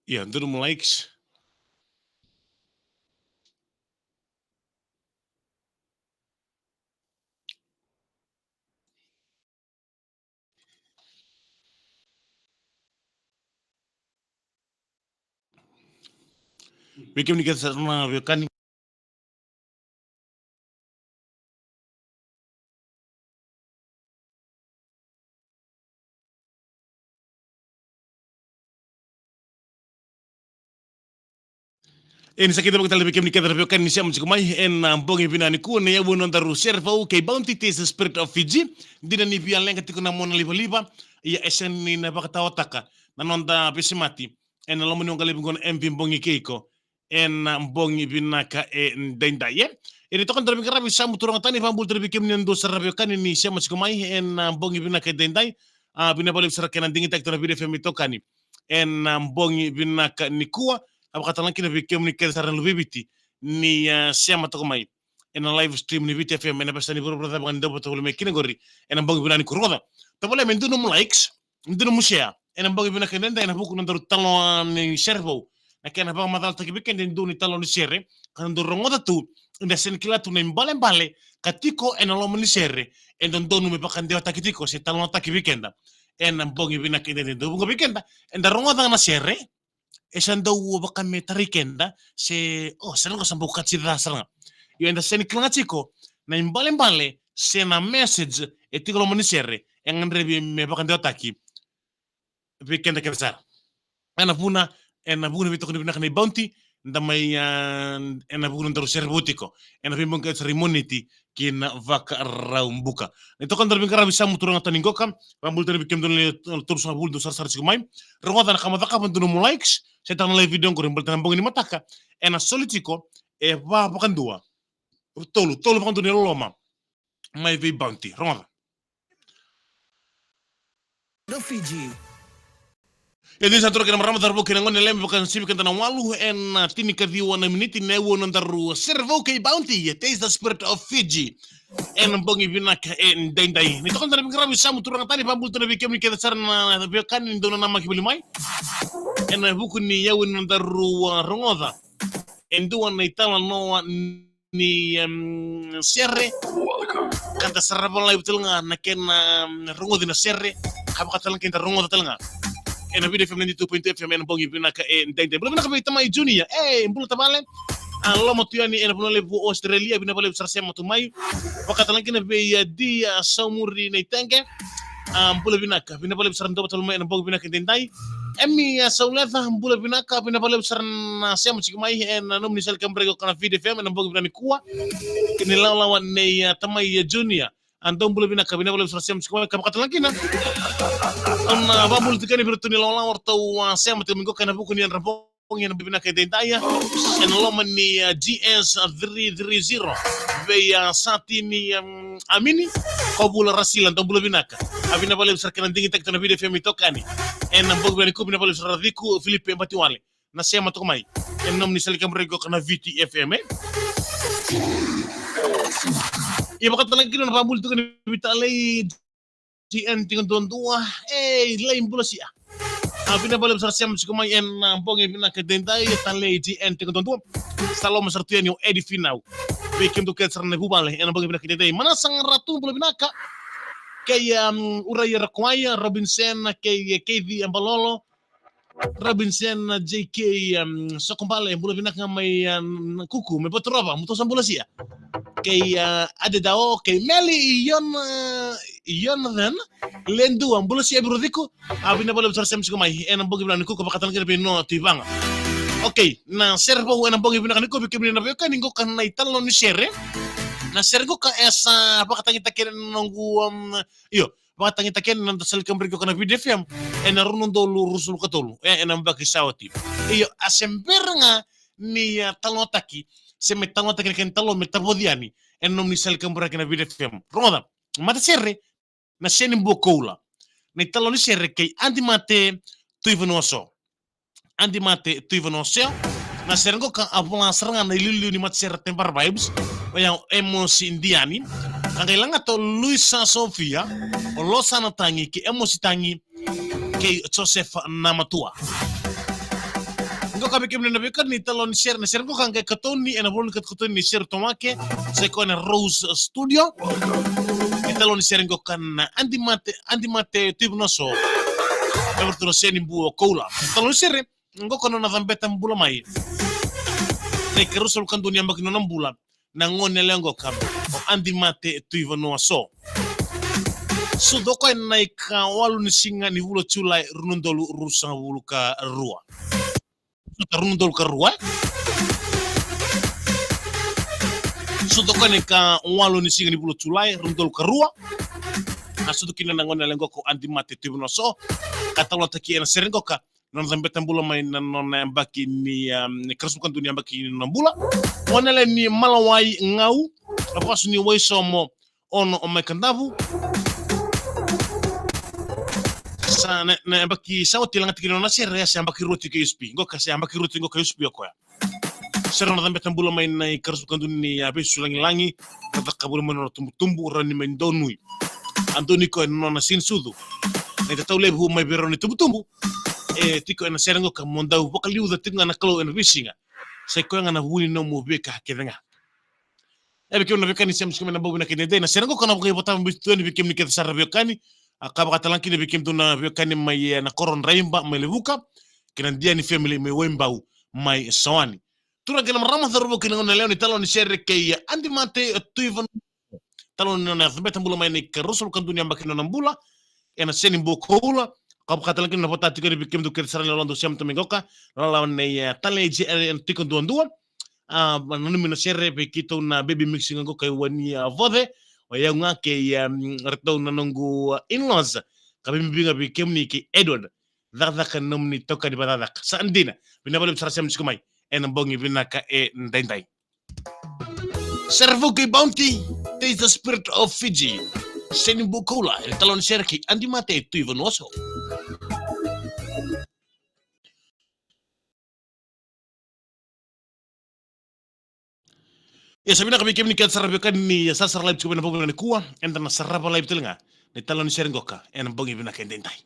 Iya, itu udah mulai. Bikin kita sama kan en sakita bagtal bikin ni kadar kan ni siam sikumai en bongi binani ku ne yabu non daru serva u kay bounty tes spirit of Fiji dina ni bian lenga tikuna mona liba ya esen ni na bakata otaka na non da bisimati en lo mun ngali bingon MV bongi keiko en bongi binaka en denda ye en to kan dar bikin rabi samu turang tani pambul dar bikin ni ndo sarabi kan ni siam sikumai en bongi binaka dendai bina balik sarakenan dingi tak tona bide femi tokani en bongi binaka ni kuwa abakatalan kina bikem ni keda saran lubibiti ni siama to mai en live stream ni viti fm en pesta ni buru brother bangan dobo to me kina gori en bangi binani kuroda to bole men dunu likes dunu mushare en bangi binaka nenda en buku nandaru talo ni servo na kena bang madal taki biken den duni talo ni serre kan do rongoda tu nda sen kila tu nem bale katiko en lo ni serre en don donu me pakan dewa takitiko se talo taki bikenda en bangi binaka den do bunga bikenda en da rongoda na serre esando baka me tarikenda se serang sambu kachira serang yo enda sen klangachiko na imbale se na message etikolo monisere yang rebi me baka ndotaki weekend kersar ana buna bitoko ni nakani bounty ndamai ena buna ndaru serbutiko ena bimbong ke ceremonity kina vaka raumbuka itu kan dari bingkara bisa muturang taningoka rambul dari bikin dulu terus rambul dosar sar sigumai rongodan kamataka pentuno likes saya tangan live video ko rembal tanambong ini mataka ena solitiko bukan dua tolu bukan dunia loma mai vi bounty rongodan do Fiji. Jadi satu kena marama darbo kena ngone lem bukan sibi kan tanang walu en tini kadi wana miniti newo nandaru servo kay bounty taste the spirit of Fiji en bongi binaka en dendai ni to kan darbo grabi samu turang tani pambul to bikem ni keda sarna kan ni dona nama kibili mai en buku ni yawu nandaru rongoda en duan ni tala no ni serre kanta sarabon lay betul na ken rongoda na serre habakatalan kenta rongoda telnga en a video film di 2.0 FM en bongi binaka en dende belum nak bita mai junior mbulu tabalen lo motiani en bono lebu Australia bina bale sarse motu mai wakatalan kina be di saumuri nei tenge mbulu binaka bina bale saran do batal mai en bongi binaka dendai emmi saulatha mbulu binaka bina bale saran semu mai en nom ni sel kambrego kana video film en bongi binani kuwa kini lawan nei tamai junior andong bulu binaka bina bale sarse motu mai kabakatalan kina babul tikani bertuni lawan wartau saya mati minggu kana buku ni rampong yang bina ke dentaya en loman ni GS 330 veya satini amini kabula rasilan to bulu binaka abina bale besar kana dingi tek tana video film tokani en bog bani ku bina bale besar radiku Filipe Mbatiwale na saya matu mai en nom ni selikam rego kana VTFM iya bakat lagi na babul tikani bitalay GN tinggal dua lain pula sih bina bale besar siam sikumai en bonge bina ke dentai tanle GN tinggal dua salo masartian yo edi finau bikin tu ke sarne bubale en bonge bina ke dentai mana sang ratu bula bina ka kayak uraya rakwaya Robinson kayak KV Ambalolo Robinson JK sokombale bula bina ngamai kuku me botroba muto sambula sih kayak ada dao kayak Meli iyon dan lendu ang bulo siya birodiku abina bala besar sem sikumai enang bogi bilang ko bakatan kira bino tibang okay na servo enang bogi bilang ko bikin na kan ningo kan na italo ni sere na sergo ka esa bakatan kita kira nunggu iyo bakatan kita kira nang tasal kambrigo kana video film enarunun dolu rusul katolu enang baki sawati iyo asember nga ni talotaki se mettano te che talo metabodiani e non mi sel cambura che na video film roda mate serre na scena in bocola ne talo ni serre che andimate tu ivonoso na serengo ka abula seranga na lilu ni mate serre tempar vibes yang emosi indiani angailanga to Luisa Sofia o lo sana tangi che emosi tangi che Joseph Namatua Ngo kami kemi na bekan ni talon share na share ngo kan kay katoni ena bolon kat katoni ni share tomake sa ko na Rose Studio. Ni talon share ngo kan andi mate tibno so. Everto seni buo koula. Talon share ngo kono na vambeta mbula mai. Ne kerusol kan dunia makino na mbula na ngone lengo kam. O andi mate tuivano so. So doko na ika walu ni singa ni vulo chulai runundolu rusang vulu ka rua. Runundolu ka rua. So doko na ika walu ni singa ni vulo chulai runundolu ka rua. Asudu kina na ngone lengo ko andi mate tuivano so. Kata wala taki ena serengo ka. Non zambeta mbula mai na non mbaki ni kerasukan dunia mbaki ni nambula. Wanele ni malawai ngau. Rapasu ni waiso mo ono omekandavu. Sa na mbaki sawa tilang tikino na sere sa mbaki roti ke USP. Ngoka sa mbaki roti ngoka USP ko ya. Sero na zambeta mbula mai na kerasukan dunia besu langi kata kabul mono tumbu rani mendonui. Antoni ko no na sin sudu. Na tatau lebu mai beroni tumbu. Tiko ena serengo ka mondau boka liuda tinga na kalo ena visinga sai ko nga na wuni no mo beka kedenga kemi na bekani sem skema na bobu na kede na serengo kana boka bota mbitu ni bekem ni kede sarra bekani akaba katalanki ni bekem tuna bekani mai na koron raimba mai levuka kina dia ni family mai wembau mai sawani tura kena rama tharubo kina ngona leo ni talon share ke andi mate tuivan talon na beta mbula mai ni kerosol kan dunia mbakina na mbula ena seni bokoula kap katalan kin na pota tiko bikim du kir sarang londo siam tomingoka lawan ne taleji en tiko duan nanu mina sere pe kito na baby mixing ngo kay wani vode o yanga ke reto na nongu in-laws kabi mbinga bikim ni ki Edward dada kan nomni toka di badadak sa andina binabalo sa siam sikumay en bongi binaka ndendai servo ke bounty taste the spirit of Fiji seni bukola el talon serki andi mate tu ivonoso. Ya sabina kami kemi kat sarabekan ni sasar live cuba na bongo ni kuwa enda na saraba live telinga ni talon serengoka en bongi bina kendentai.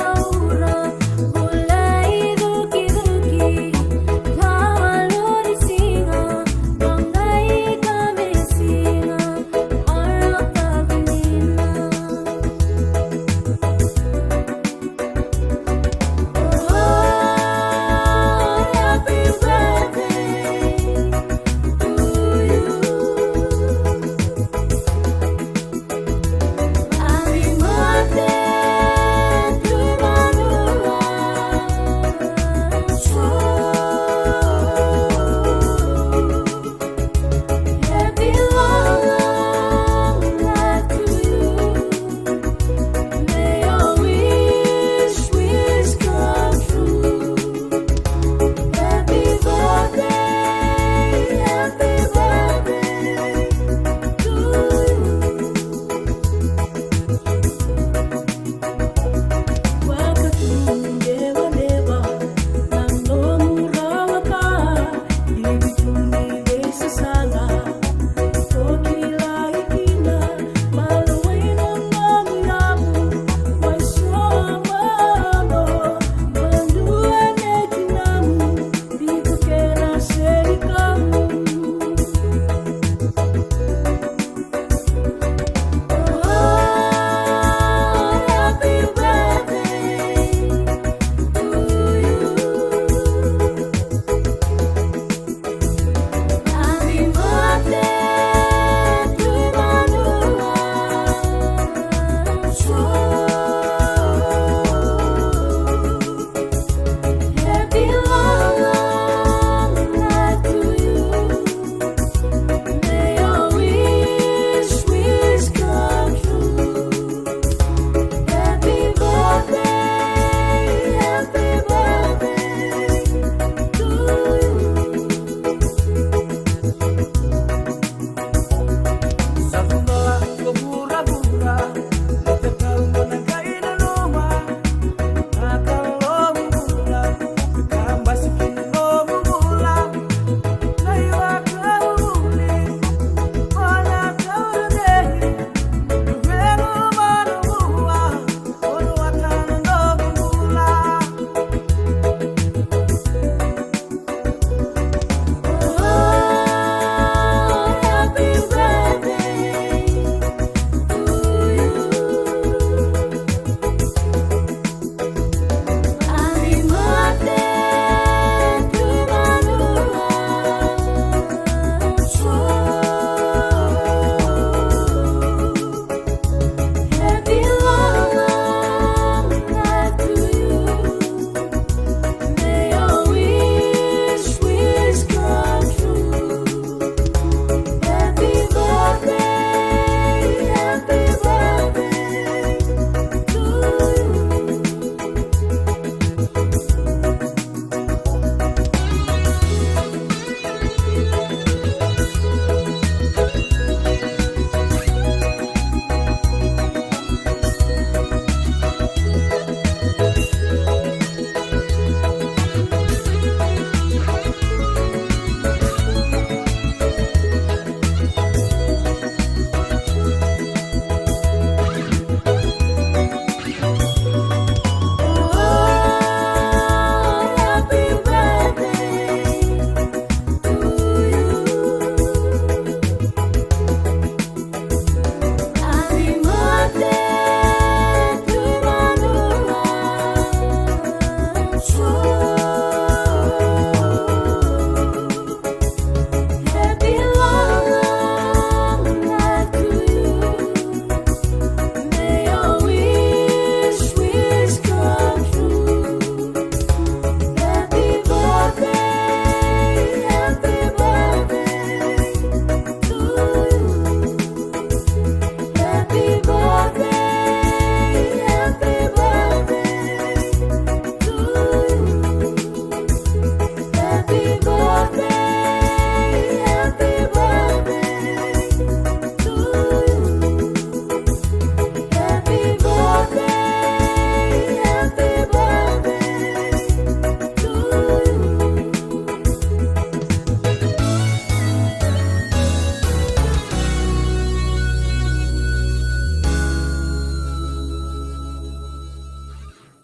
Aura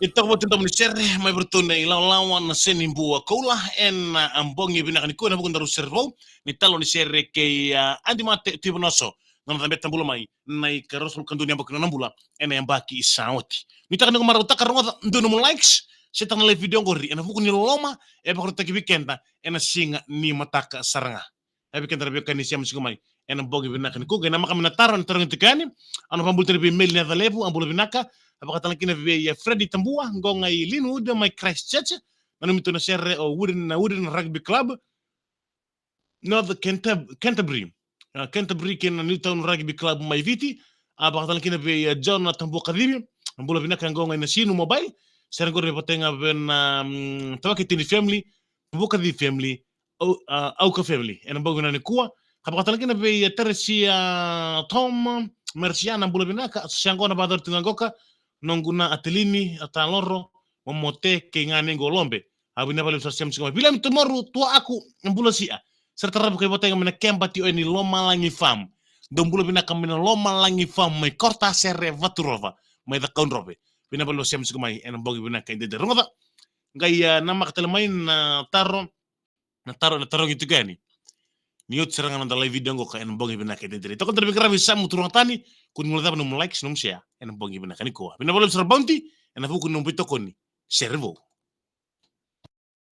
Ito ko tinta ni sir may bertunay lawan na senimbua kola en ambongi binakan ko na bukan daru servo ni talo ni sir kay andi mate tibonoso na tambe tambulo mai nai karosul kan dunia bakna nambula en yang baki isauti ni takan ko maro takar ngota ndono mo likes setan le video ngori en bukan ni loma e bakro taki weekenda en singa ni mataka saranga e weekenda rabi kan ni siam sigumai en ambongi binakan ko gena makam na taron taron tikani ano pambul terbi mail ni avalebu ambulo binaka apakatan kina via Freddy Tambua ngonga i Linwood my Christchurch nanu mito na sere o Wooden Rugby Club North Canterbury Canterbury kina Newtown Rugby Club my viti apakatan kina via John Tambua kadibi ambula binaka ngonga ina sinu mobile sere ngore potenga ben tawakitini family buka di family auka family ena bago na ni kuwa apakatan kina via Teresia Tom Merciana ambula binaka sangona badar tungangoka nonguna atelini ataloro momote ke ngane ngolombe abina bale sa sem sima bilam tomorrow tua aku mbula sia serta rabu ke boteng mena kemba ti oni loma langi fam dombula bina kamena loma langi fam mai korta serre vaturova mai da kaunrobe bina bale sem sima en bogi bina kay de ronga ngai nama katel main na taro gitu gani niot serangan da live video ngo ka en bogi bina kay de to kon terbi krabi sam turang tani kun mulata num like num share en bogi bina kaniko bina bale ser bounty en afu kun num pitokoni servo